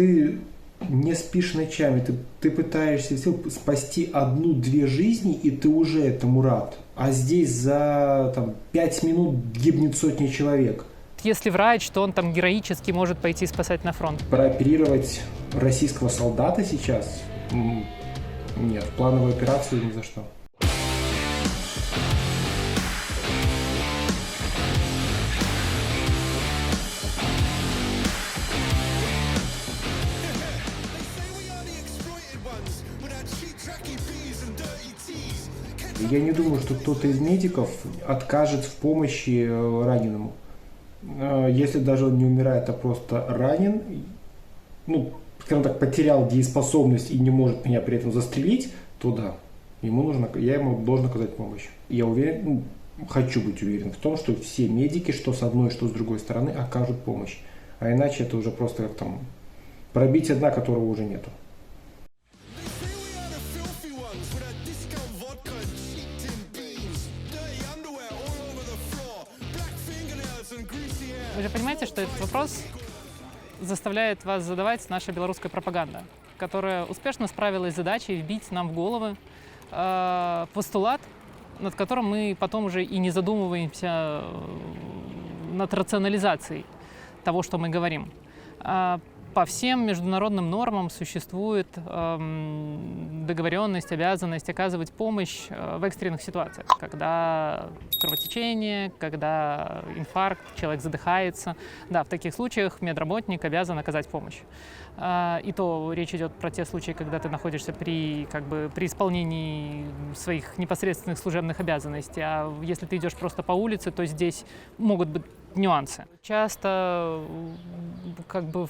ты не спишь ночами, ты пытаешься спасти 1-2 жизни, и ты уже этому рад. А здесь за 5 минут гибнет сотни человек. Если врач, то он там героически может пойти спасать на фронт. Прооперировать российского солдата сейчас? Нет, плановую операцию ни за что. Я не думаю, что кто-то из медиков откажет в помощи раненому. Если даже он не умирает, а просто ранен, скажем так, потерял дееспособность и не может меня при этом застрелить, то да, я ему должен оказать помощь. Я уверен, хочу быть уверен в том, что все медики, что с одной, что с другой стороны, окажут помощь. А иначе это уже просто как пробить дна, которого уже нету. Вы же понимаете, что этот вопрос заставляет вас задавать наша белорусская пропаганда, которая успешно справилась с задачей вбить нам в головы постулат, над которым мы потом уже и не задумываемся над рационализацией того, что мы говорим. По всем международным нормам существует договоренность, обязанность оказывать помощь в экстренных ситуациях, когда кровотечение, когда инфаркт, человек задыхается. Да, в таких случаях медработник обязан оказать помощь. И то речь идет про те случаи, когда ты находишься при исполнении своих непосредственных служебных обязанностей. А если ты идешь просто по улице, то здесь могут быть нюансы. Часто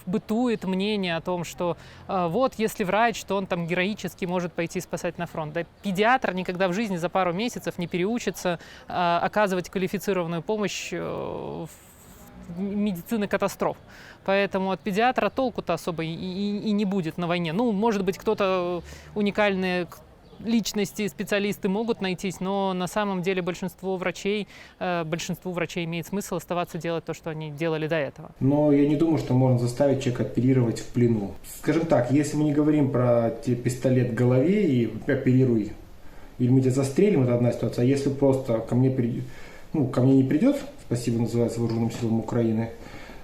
бытует мнение о том, что вот если врач, то он там героически может пойти спасать на фронт. Да, педиатр никогда в жизни за пару месяцев не переучится оказывать квалифицированную помощь в медицины катастроф. Поэтому от педиатра толку-то особо и не будет на войне. Может быть, кто-то уникальные личности, специалисты могут найтись, но на самом деле большинству врачей имеет смысл оставаться делать то, что они делали до этого. Но я не думаю, что можно заставить человека оперировать в плену. Скажем так, если мы не говорим про пистолет в голове и оперируй, или мы тебя застрелим, это одна ситуация. А если просто ко мне не придет, спасибо называется вооруженным силам Украины,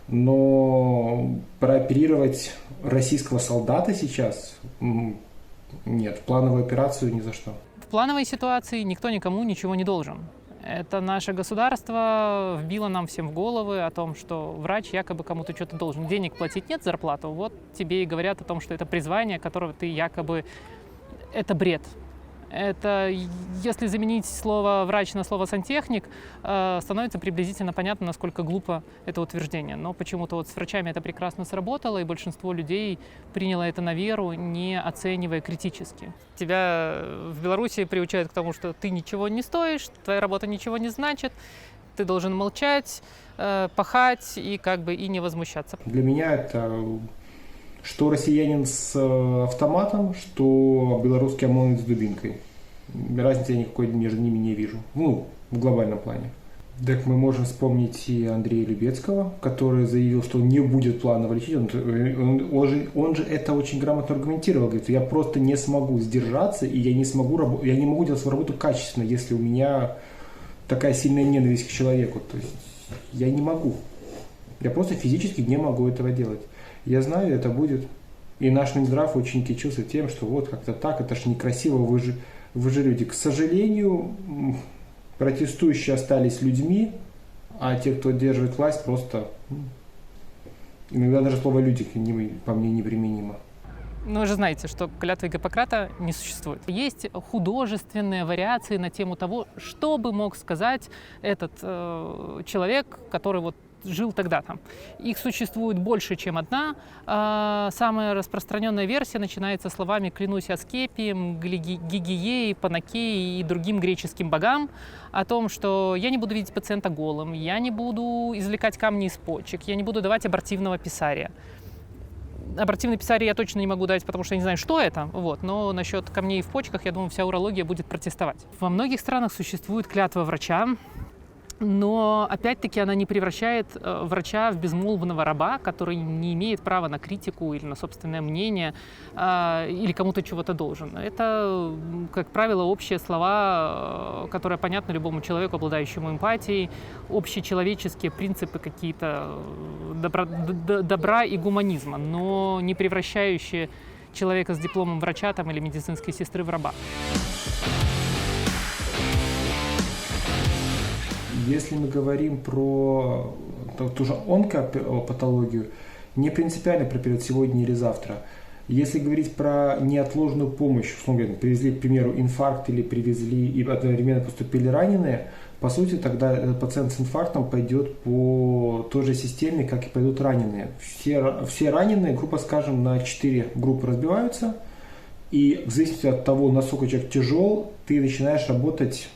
но прооперировать российского солдата сейчас... Нет, плановую операцию ни за что. В плановой ситуации никто никому ничего не должен. Это наше государство вбило нам всем в головы о том, что врач якобы кому-то что-то должен. Денег платить нет, зарплату. Вот тебе и говорят о том, что это призвание, которого ты якобы... Это бред. Это, если заменить слово «врач» на слово «сантехник», становится приблизительно понятно, насколько глупо это утверждение. Но почему-то с врачами это прекрасно сработало, и большинство людей приняло это на веру, не оценивая критически. Тебя в Беларуси приучают к тому, что ты ничего не стоишь, твоя работа ничего не значит, ты должен молчать, пахать и и не возмущаться. Для меня это... Что россиянин с автоматом, что белорусский ОМОНовец с дубинкой. Разницы я никакой между ними не вижу. В глобальном плане. Так мы можем вспомнить и Андрея Любецкого, который заявил, что он не будет планово лечить. Он же это очень грамотно аргументировал. Говорит, я просто не смогу сдержаться, и я не могу делать свою работу качественно, если у меня такая сильная ненависть к человеку. То есть я не могу. Я просто физически не могу этого делать. Я знаю, это будет. И наш Минздрав очень кичился тем, что вот как-то так, это ж некрасиво, вы же люди. К сожалению, протестующие остались людьми, а те, кто держит власть, просто... Иногда даже слово «люди» по мне неприменимо. Но вы же знаете, что клятвы Гиппократа не существует. Есть художественные вариации на тему того, что бы мог сказать этот человек, который жил тогда-то. Их существует больше, чем одна. Самая распространенная версия начинается словами «клянусь Аскепием, Гигией, Панакеей и другим греческим богам» о том, что я не буду видеть пациента голым, я не буду извлекать камни из почек, я не буду давать абортивного писария. Абортивный писарий я точно не могу дать, потому что я не знаю, что это. Но насчет камней в почках, я думаю, вся урология будет протестовать. Во многих странах существует клятва врача, Но, опять-таки, она не превращает врача в безмолвного раба, который не имеет права на критику или на собственное мнение, или кому-то чего-то должен. Это, как правило, общие слова, которые понятны любому человеку, обладающему эмпатией, общечеловеческие принципы какие-то добра и гуманизма, но не превращающие человека с дипломом врача там, или медицинской сестры в раба. Если мы говорим про ту же онкопатологию, не принципиально про период сегодня или завтра. Если говорить про неотложную помощь, условно говоря, привезли, к примеру, инфаркт или привезли и одновременно поступили раненые, по сути, тогда этот пациент с инфарктом пойдет по той же системе, как и пойдут раненые. Все раненые, грубо скажем, на 4 группы разбиваются, и в зависимости от того, насколько человек тяжел, ты начинаешь работать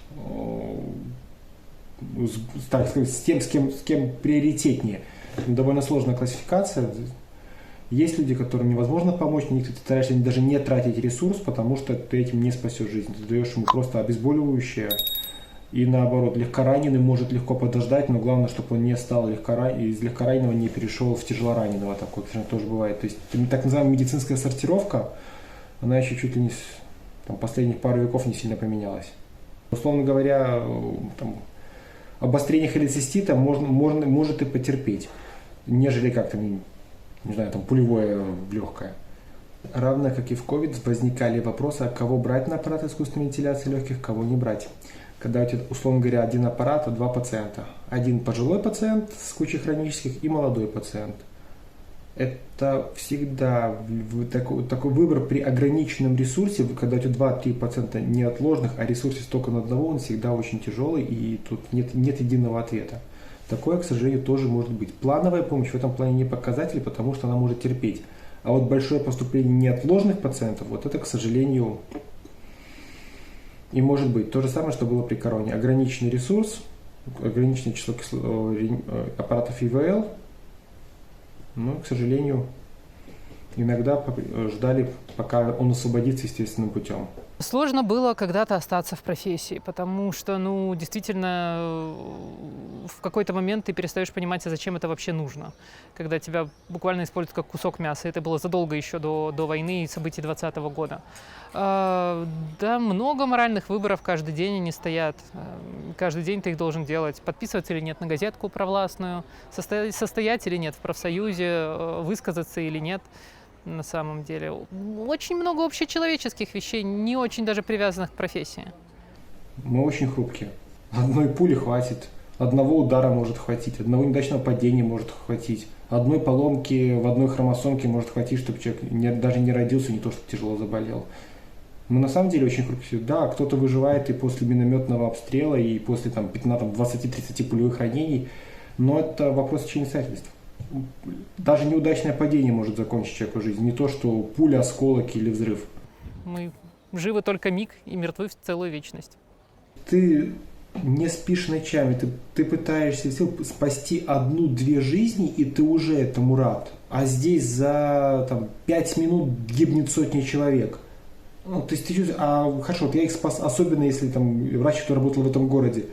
с тем, с кем приоритетнее. Довольно сложная классификация. Есть люди, которым невозможно помочь, ты стараешься даже не тратить ресурс, потому что ты этим не спасешь жизнь. Ты даешь ему просто обезболивающее. И наоборот, легкораненый может легко подождать, но главное, чтобы он не стал из легкораненого не перешел в тяжелораненого. Такое тоже бывает. То есть так называемая медицинская сортировка, она еще чуть ли не последних пару веков не сильно поменялась. Условно говоря, обострение холецистита может и потерпеть, нежели как-то, не знаю, пулевое легкое. Равно как и в COVID возникали вопросы, кого брать на аппарат искусственной вентиляции легких, кого не брать. Когда у тебя, условно говоря, один аппарат, а 2 пациента. Один пожилой пациент с кучей хронических и молодой пациент. Это всегда такой выбор при ограниченном ресурсе, когда у тебя 2-3 пациента неотложных, а ресурсе столько на одного, он всегда очень тяжелый, и тут нет единого ответа. Такое, к сожалению, тоже может быть. Плановая помощь в этом плане не показатель, потому что она может терпеть. А вот большое поступление неотложных пациентов, вот это, к сожалению, и может быть. То же самое, что было при короне. Ограниченный ресурс, ограниченное число аппаратов ИВЛ, но, к сожалению, иногда ждали, пока он освободится естественным путем. Сложно было когда-то остаться в профессии, потому что, действительно, в какой-то момент ты перестаешь понимать, а зачем это вообще нужно, когда тебя буквально используют как кусок мяса. Это было задолго еще до войны и событий 2020 года. Да, много моральных выборов каждый день они стоят. Каждый день ты их должен делать. Подписываться или нет на газетку провластную, состоять или нет в профсоюзе, высказаться или нет. На самом деле. Очень много общечеловеческих вещей, не очень даже привязанных к профессии. Мы очень хрупкие. Одной пули хватит, одного удара может хватить, одного неудачного падения может хватить, одной поломки в одной хромосомке может хватить, чтобы человек даже не родился, не то что тяжело заболел. Мы на самом деле очень хрупкие. Да, кто-то выживает и после минометного обстрела, и после 20-30 пулевых ранений, но это вопрос обстоятельств. Даже неудачное падение может закончить человеку жизнь, не то что пуля, осколок или взрыв. Мы живы только миг и мертвы в целую вечность. Ты не спишь ночами, ты пытаешься спасти 1-2 жизни, и ты уже этому рад. А здесь за 5 минут гибнет сотни человек. То есть ты чувствуешь, хорошо, я их спас, особенно если врач, который работал в этом городе.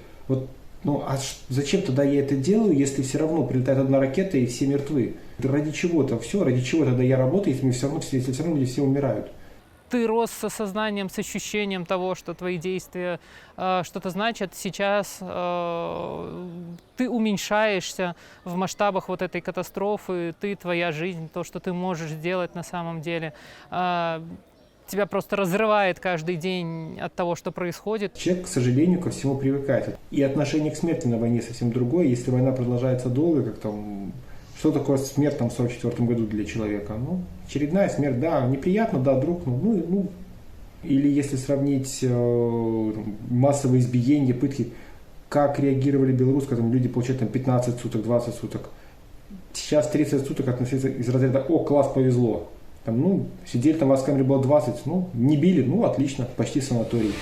Зачем тогда я это делаю, если все равно прилетает одна ракета и все мертвы? Ради чего-то все, ради чего тогда я работаю, если все равно люди все умирают? Ты рос с осознанием, с ощущением того, что твои действия что-то значат. Сейчас ты уменьшаешься в масштабах вот этой катастрофы, твоя жизнь, то, что ты можешь сделать на самом деле. Тебя просто разрывает каждый день от того, что происходит. Человек, к сожалению, ко всему привыкает. И отношение к смерти на войне совсем другое. Если война продолжается долго, что такое смерть в 1944 году для человека? Очередная смерть, да, неприятно, да, друг, Или если сравнить массовые избиения, пытки, как реагировали белорусы, когда люди получают 15 суток, 20 суток. Сейчас 30 суток относиться из разряда «О, класс, повезло». Сидели вас в камере было 20, не били, отлично, почти санаторий.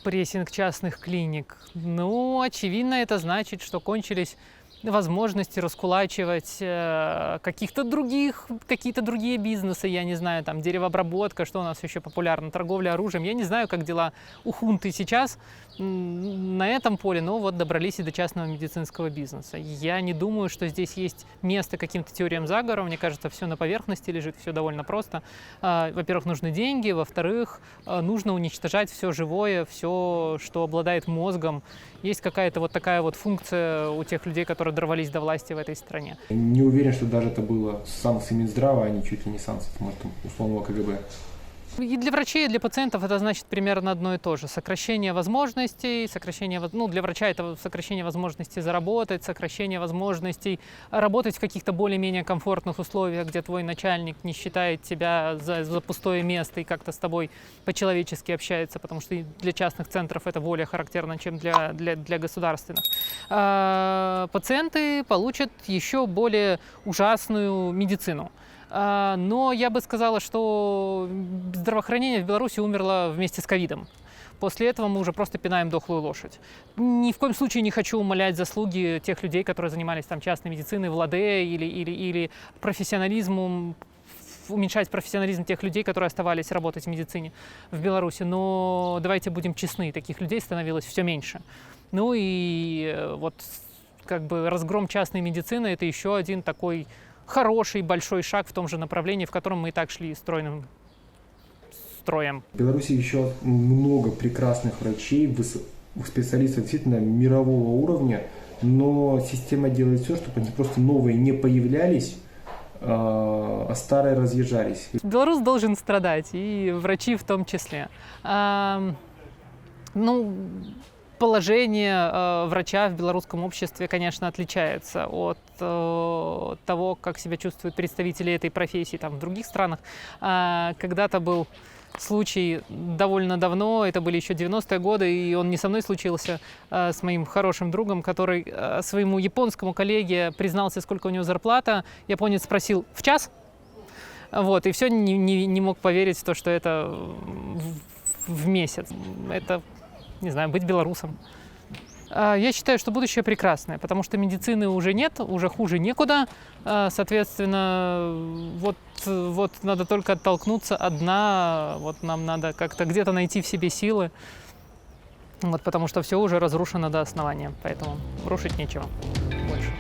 Прессинг частных клиник. Очевидно, это значит, что кончились возможности раскулачивать какие-то другие бизнесы, я не знаю, там деревообработка, что у нас еще популярно, торговля оружием. Я не знаю, как дела у хунты сейчас на этом поле, но вот добрались и до частного медицинского бизнеса. Я не думаю, что здесь есть место каким-то теориям заговора. Мне кажется, все на поверхности лежит, все довольно просто. Во-первых, нужны деньги, во-вторых, нужно уничтожать все живое, все, что обладает мозгом. Есть какая-то вот такая вот функция у тех людей, которые дорвались до власти в этой стране. Не уверен, что даже это было с санкций Минздрава, а не чуть ли не санкций, может, условного КГБ. И для врачей, и для пациентов это значит примерно одно и то же. Сокращение возможностей, для врача это сокращение возможностей заработать, сокращение возможностей работать в каких-то более-менее комфортных условиях, где твой начальник не считает тебя за пустое место и как-то с тобой по-человечески общается, потому что для частных центров это более характерно, чем для государственных. Пациенты получат еще более ужасную медицину. Но я бы сказала, что здравоохранение в Беларуси умерло вместе с ковидом. После этого мы уже просто пинаем дохлую лошадь. Ни в коем случае не хочу умалять заслуги тех людей, которые занимались там частной медициной в ЛАДЭ или профессионализмом, уменьшать профессионализм тех людей, которые оставались работать в медицине в Беларуси. Но давайте будем честны, таких людей становилось все меньше. Ну и вот как бы разгром частной медицины – это еще один такой хороший большой шаг в том же направлении, в котором мы и так шли стройным строем. В Беларуси еще много прекрасных врачей, специалистов действительно мирового уровня, но система делает все, чтобы они просто новые не появлялись, а старые разъезжались. Белорус должен страдать, и врачи в том числе. Положение врача в белорусском обществе, конечно, отличается от того, как себя чувствуют представители этой профессии там, в других странах. Когда-то был случай довольно давно, это были еще 90-е годы, и он не со мной случился, с моим хорошим другом, который своему японскому коллеге признался, сколько у него зарплата. Японец спросил: «В час?» Вот, и все не мог поверить в то, что это в месяц. Это, не знаю, быть белорусом. Я считаю, что будущее прекрасное, потому что медицины уже нет, уже хуже некуда. Соответственно, вот надо только оттолкнуться от дна, вот нам надо как-то где-то найти в себе силы, вот, потому что все уже разрушено до основания, поэтому рушить нечего больше.